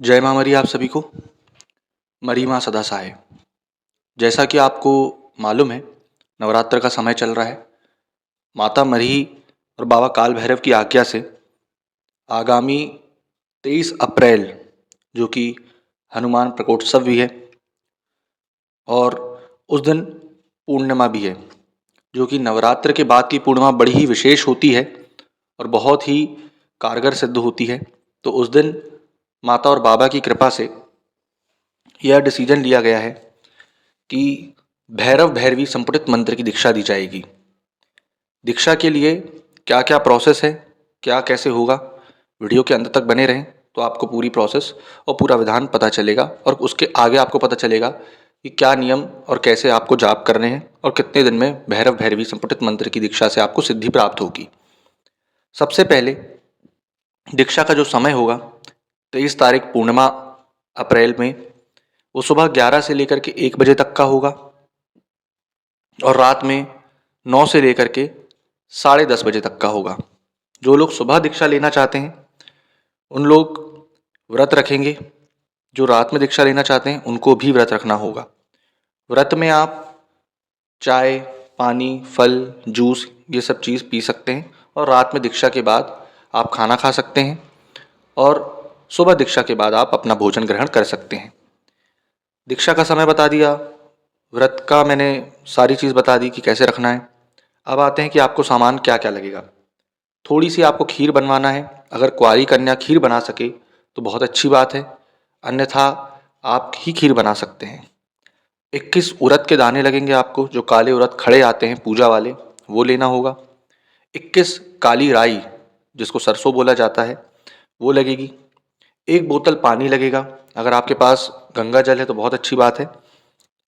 जय माँ मरी आप सभी को। मरी माँ सदा सहाय। जैसा कि आपको मालूम है, नवरात्र का समय चल रहा है। माता मरी और बाबा काल भैरव की आज्ञा से आगामी 23 अप्रैल, जो कि हनुमान प्रकोत्सव भी है और उस दिन पूर्णिमा भी है, जो कि नवरात्र के बाद की पूर्णिमा बड़ी ही विशेष होती है और बहुत ही कारगर सिद्ध होती है। तो उस दिन माता और बाबा की कृपा से यह डिसीजन लिया गया है कि भैरव भैरवी संपुटित मंत्र की दीक्षा दी जाएगी। दीक्षा के लिए क्या क्या प्रोसेस है, क्या कैसे होगा, वीडियो के अंत तक बने रहें तो आपको पूरी प्रोसेस और पूरा विधान पता चलेगा और उसके आगे आपको पता चलेगा कि क्या नियम और कैसे आपको जाप करने हैं और कितने दिन में भैरव भैरवी संपुटित मंत्र की दीक्षा से आपको सिद्धि प्राप्त होगी। सबसे पहले दीक्षा का जो समय होगा 23 तारीख पूर्णिमा अप्रैल में, वो सुबह 11 से लेकर के 1 बजे तक का होगा और रात में 9 से लेकर के 10:30 बजे तक का होगा। जो लोग सुबह दीक्षा लेना चाहते हैं उन लोग व्रत रखेंगे, जो रात में दीक्षा लेना चाहते हैं उनको भी व्रत रखना होगा। व्रत में आप चाय, पानी, फल, जूस ये सब चीज़ पी सकते हैं और रात में दीक्षा के बाद आप खाना खा सकते हैं और सुबह दीक्षा के बाद आप अपना भोजन ग्रहण कर सकते हैं। दीक्षा का समय बता दिया, व्रत का मैंने सारी चीज़ बता दी कि कैसे रखना है। अब आते हैं कि आपको सामान क्या क्या लगेगा। थोड़ी सी आपको खीर बनवाना है। अगर कुंवारी कन्या खीर बना सके तो बहुत अच्छी बात है, अन्यथा आप ही खीर बना सकते हैं। 21 उड़द के दाने लगेंगे आपको, जो काले उड़द खड़े आते हैं पूजा वाले, वो लेना होगा। 21 काली राई, जिसको सरसों बोला जाता है, वो लगेगी। 1 बोतल पानी लगेगा। अगर आपके पास गंगा जल है तो बहुत अच्छी बात है,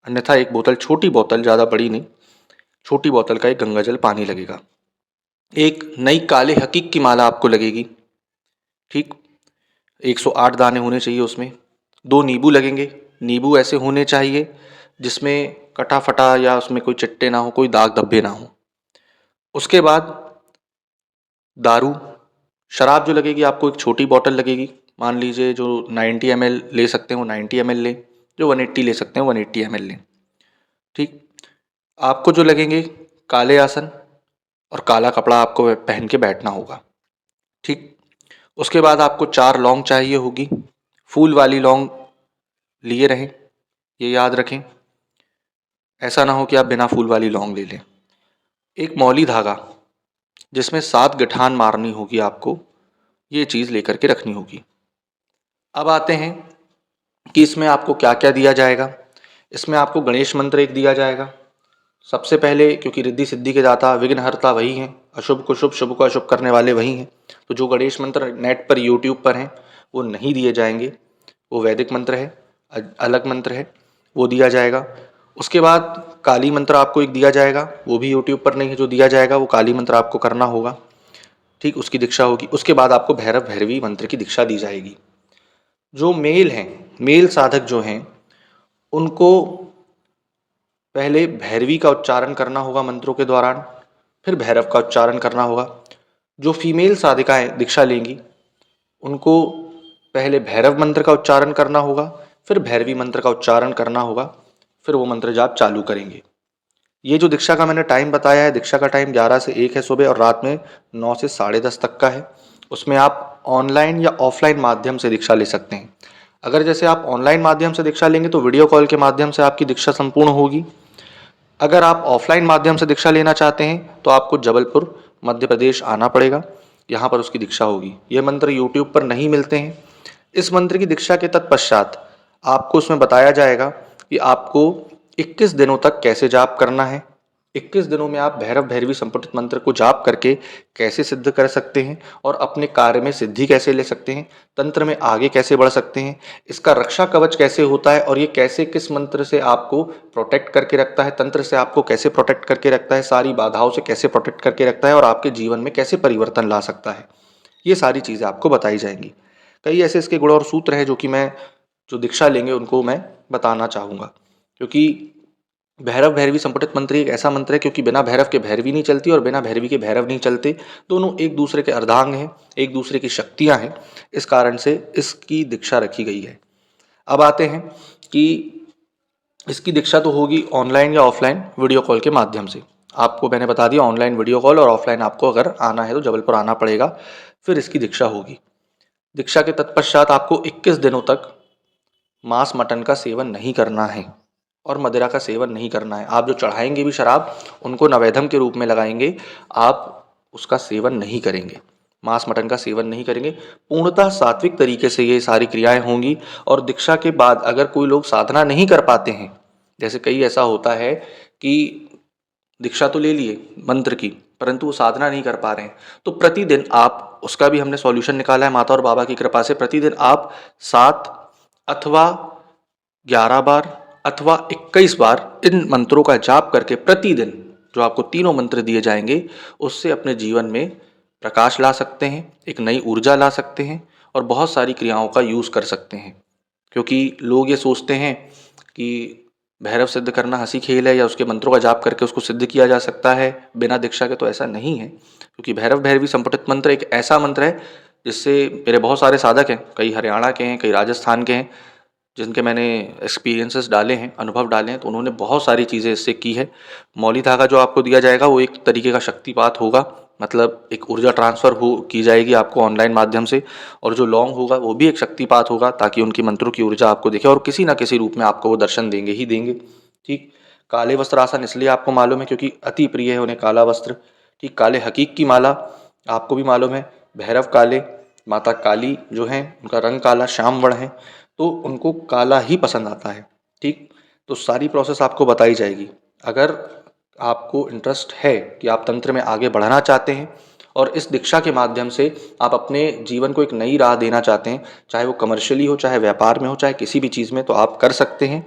अन्यथा 1 बोतल, छोटी बोतल, ज़्यादा बड़ी नहीं, छोटी बोतल का 1 गंगा जल पानी लगेगा। 1 नई काले हकीक की माला आपको लगेगी, ठीक, 108 दाने होने चाहिए उसमें। 2 नींबू लगेंगे। नींबू ऐसे होने चाहिए जिसमें कटा फटा या उसमें कोई चिट्टे ना हो, कोई दाग धब्बे ना हो। उसके बाद दारू, शराब जो लगेगी आपको, 1 छोटी बॉटल लगेगी। मान लीजिए जो 90 ml ले सकते हैं वो 90 ml लें, जो 180 ले सकते हैं 180 ml लें, ठीक। आपको जो लगेंगे काले आसन और काला कपड़ा आपको पहन के बैठना होगा, ठीक। उसके बाद आपको 4 लौंग चाहिए होगी। फूल वाली लौंग लिए रहें, ये याद रखें। ऐसा ना हो कि आप बिना फूल वाली लौंग ले लें। 1 मौली धागा जिसमें 7 गठान मारनी होगी आपको, ये चीज़ लेकर के रखनी होगी। अब आते हैं कि इसमें आपको क्या क्या दिया जाएगा। इसमें आपको गणेश मंत्र 1 दिया जाएगा। सबसे पहले, क्योंकि रिद्धि सिद्धि के दाता विघ्नहर्ता वही हैं, अशुभ को शुभ, शुभ को अशुभ करने वाले वही हैं, तो जो गणेश मंत्र नेट पर यूट्यूब पर हैं वो नहीं दिए जाएंगे। वो वैदिक मंत्र है, अलग मंत्र है, वो दिया जाएगा। उसके बाद काली मंत्र आपको 1 दिया जाएगा, वो भी यूट्यूब पर नहीं है, जो दिया जाएगा वो काली मंत्र आपको करना होगा, ठीक, उसकी दीक्षा होगी। उसके बाद आपको भैरव भैरवी मंत्र की दीक्षा दी जाएगी। जो मेल हैं, मेल साधक जो हैं, उनको पहले भैरवी का उच्चारण करना होगा मंत्रों के दौरान, फिर भैरव का उच्चारण करना होगा। जो फीमेल साधिकाएं दीक्षा लेंगी उनको पहले भैरव मंत्र का उच्चारण करना होगा, फिर भैरवी मंत्र का उच्चारण करना होगा, फिर वो मंत्र जाप चालू करेंगे। ये जो दीक्षा का मैंने टाइम बताया है, दीक्षा का टाइम 11 से 1 है सुबह और रात में 9 से 10:30 तक का है। उसमें आप ऑनलाइन या ऑफलाइन माध्यम से दीक्षा ले सकते हैं। अगर जैसे आप ऑनलाइन माध्यम से दीक्षा लेंगे तो वीडियो कॉल के माध्यम से आपकी दीक्षा संपूर्ण होगी। अगर आप ऑफलाइन माध्यम से दीक्षा लेना चाहते हैं तो आपको जबलपुर मध्य प्रदेश आना पड़ेगा, यहाँ पर उसकी दीक्षा होगी। ये मंत्र यूट्यूब पर नहीं मिलते हैं। इस मंत्र की दीक्षा के तत्पश्चात आपको उसमें बताया जाएगा कि आपको 21 दिनों तक कैसे जाप करना है। 21 दिनों में आप भैरव भैरवी संपुटित मंत्र को जाप करके कैसे सिद्ध कर सकते हैं और अपने कार्य में सिद्धि कैसे ले सकते हैं, तंत्र में आगे कैसे बढ़ सकते हैं, इसका रक्षा कवच कैसे होता है और ये कैसे किस मंत्र से आपको प्रोटेक्ट करके रखता है, तंत्र से आपको कैसे प्रोटेक्ट करके रखता है, सारी बाधाओं से कैसे प्रोटेक्ट करके रखता है और आपके जीवन में कैसे परिवर्तन ला सकता है, ये सारी चीज़ें आपको बताई जाएंगी। कई ऐसे इसके गुण और सूत्र हैं जो कि मैं, जो दीक्षा लेंगे उनको मैं बताना चाहूँगा, क्योंकि भैरव भैरवी संपुटित मंत्र एक ऐसा मंत्र है क्योंकि बिना भैरव के भैरवी नहीं चलती और बिना भैरवी के भैरव नहीं चलते। दोनों एक दूसरे के अर्धांग हैं, एक दूसरे की शक्तियां हैं, इस कारण से इसकी दीक्षा रखी गई है। अब आते हैं कि इसकी दीक्षा तो होगी ऑनलाइन या ऑफलाइन वीडियो कॉल के माध्यम से। आपको मैंने बता दिया ऑनलाइन वीडियो कॉल, और ऑफलाइन आपको अगर आना है तो जबलपुर आना पड़ेगा, फिर इसकी दीक्षा होगी। दीक्षा के तत्पश्चात आपको 21 दिनों तक मांस मटन का सेवन नहीं करना है और मदिरा का सेवन नहीं करना है। आप जो चढ़ाएंगे भी शराब, उनको नवेदम के रूप में लगाएंगे, आप उसका सेवन नहीं करेंगे, मांस मटन का सेवन नहीं करेंगे। पूर्णतः सात्विक तरीके से ये सारी क्रियाएं होंगी। और दीक्षा के बाद अगर कोई लोग साधना नहीं कर पाते हैं, जैसे कई ऐसा होता है कि दीक्षा तो ले लिए मंत्र की, परंतु वो साधना नहीं कर पा रहे हैं, तो प्रतिदिन आप, उसका भी हमने सॉल्यूशन निकाला है माता और बाबा की कृपा से। प्रतिदिन आप 7 अथवा 11 बार अथवा 21 बार इन मंत्रों का जाप करके प्रतिदिन, जो आपको तीनों मंत्र दिए जाएंगे, उससे अपने जीवन में प्रकाश ला सकते हैं, एक नई ऊर्जा ला सकते हैं और बहुत सारी क्रियाओं का यूज़ कर सकते हैं। क्योंकि लोग ये सोचते हैं कि भैरव सिद्ध करना हंसी खेल है या उसके मंत्रों का जाप करके उसको सिद्ध किया जा सकता है बिना दीक्षा के, तो ऐसा नहीं है। क्योंकि भैरव भैरवी संपुटित मंत्र एक ऐसा मंत्र है जिससे मेरे बहुत सारे साधक हैं, कई हरियाणा के हैं, कई राजस्थान के हैं, जिनके मैंने एक्सपीरियंसेस डाले हैं, अनुभव डाले हैं, तो उन्होंने बहुत सारी चीज़ें इससे की है। मौली धागा जो आपको दिया जाएगा वो एक तरीके का शक्तिपात होगा, मतलब एक ऊर्जा ट्रांसफ़र हो की जाएगी आपको ऑनलाइन माध्यम से। और जो लौंग होगा वो भी एक शक्तिपात होगा, ताकि उनकी मंत्रों की ऊर्जा आपको दिखे और किसी ना किसी रूप में आपको वो दर्शन देंगे ही देंगे। ठीक, काले वस्त्र आसन इसलिए आपको मालूम है क्योंकि अति प्रिय है उन्हें काला वस्त्र। ठीक, काले हकीक की माला आपको भी मालूम है, भैरव काले, माता काली जो हैं उनका रंग काला, श्याम वर्ण है, तो उनको काला ही पसंद आता है। ठीक, तो सारी प्रोसेस आपको बताई जाएगी। अगर आपको इंटरेस्ट है कि आप तंत्र में आगे बढ़ना चाहते हैं और इस दीक्षा के माध्यम से आप अपने जीवन को एक नई राह देना चाहते हैं, चाहे वो कमर्शियली हो, चाहे व्यापार में हो, चाहे किसी भी चीज़ में, तो आप कर सकते हैं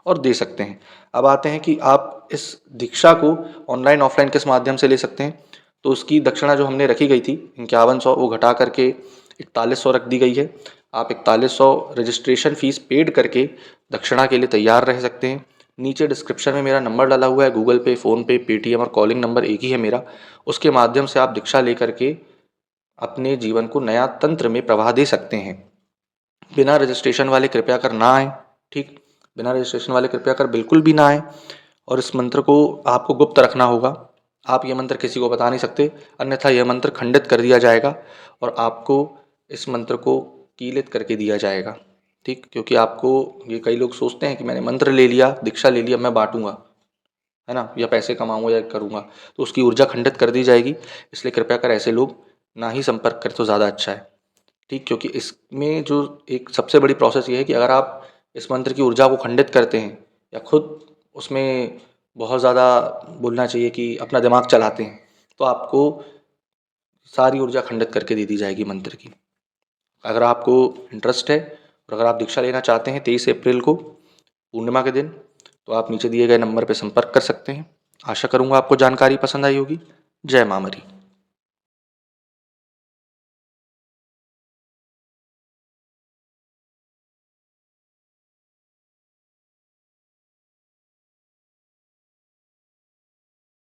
और दे सकते हैं। अब आते हैं कि आप इस दीक्षा को ऑनलाइन ऑफलाइन किस माध्यम से ले सकते हैं। तो उसकी दक्षिणा जो हमने रखी गई थी 5100, वो घटा करके 4100 रख दी गई है। आप 4100 रजिस्ट्रेशन फ़ीस पेड करके दक्षिणा के लिए तैयार रह सकते हैं। नीचे डिस्क्रिप्शन में मेरा नंबर डाला हुआ है, गूगल पे, फ़ोनपे, पेटीएम और कॉलिंग नंबर एक ही है मेरा। उसके माध्यम से आप दीक्षा लेकर के अपने जीवन को नया तंत्र में प्रवाह दे सकते हैं। बिना रजिस्ट्रेशन वाले कृपया कर ना आएँ। ठीक, बिना रजिस्ट्रेशन वाले कृपया कर बिल्कुल भी ना आएँ। और इस मंत्र को आपको गुप्त रखना होगा। आप ये मंत्र किसी को बता नहीं सकते, अन्यथा यह मंत्र खंडित कर दिया जाएगा और आपको इस मंत्र को कीलित करके दिया जाएगा। ठीक, क्योंकि आपको, ये कई लोग सोचते हैं कि मैंने मंत्र ले लिया, दीक्षा ले लिया, मैं बांटूंगा, है ना, या पैसे कमाऊंगा या करूंगा, तो उसकी ऊर्जा खंडित कर दी जाएगी। इसलिए कृपया कर ऐसे लोग ना ही संपर्क करें तो ज़्यादा अच्छा है। ठीक, क्योंकि इसमें जो एक सबसे बड़ी प्रोसेस ये है कि अगर आप इस मंत्र की ऊर्जा को खंडित करते हैं या खुद उसमें बहुत ज़्यादा, बोलना चाहिए कि अपना दिमाग चलाते हैं, तो आपको सारी ऊर्जा खंडित करके दे दी जाएगी मंत्र की। अगर आपको इंटरेस्ट है और अगर आप दीक्षा लेना चाहते हैं 23 अप्रैल को पूर्णिमा के दिन, तो आप नीचे दिए गए नंबर पर संपर्क कर सकते हैं। आशा करूँगा आपको जानकारी पसंद आई होगी। जय माँ मरी।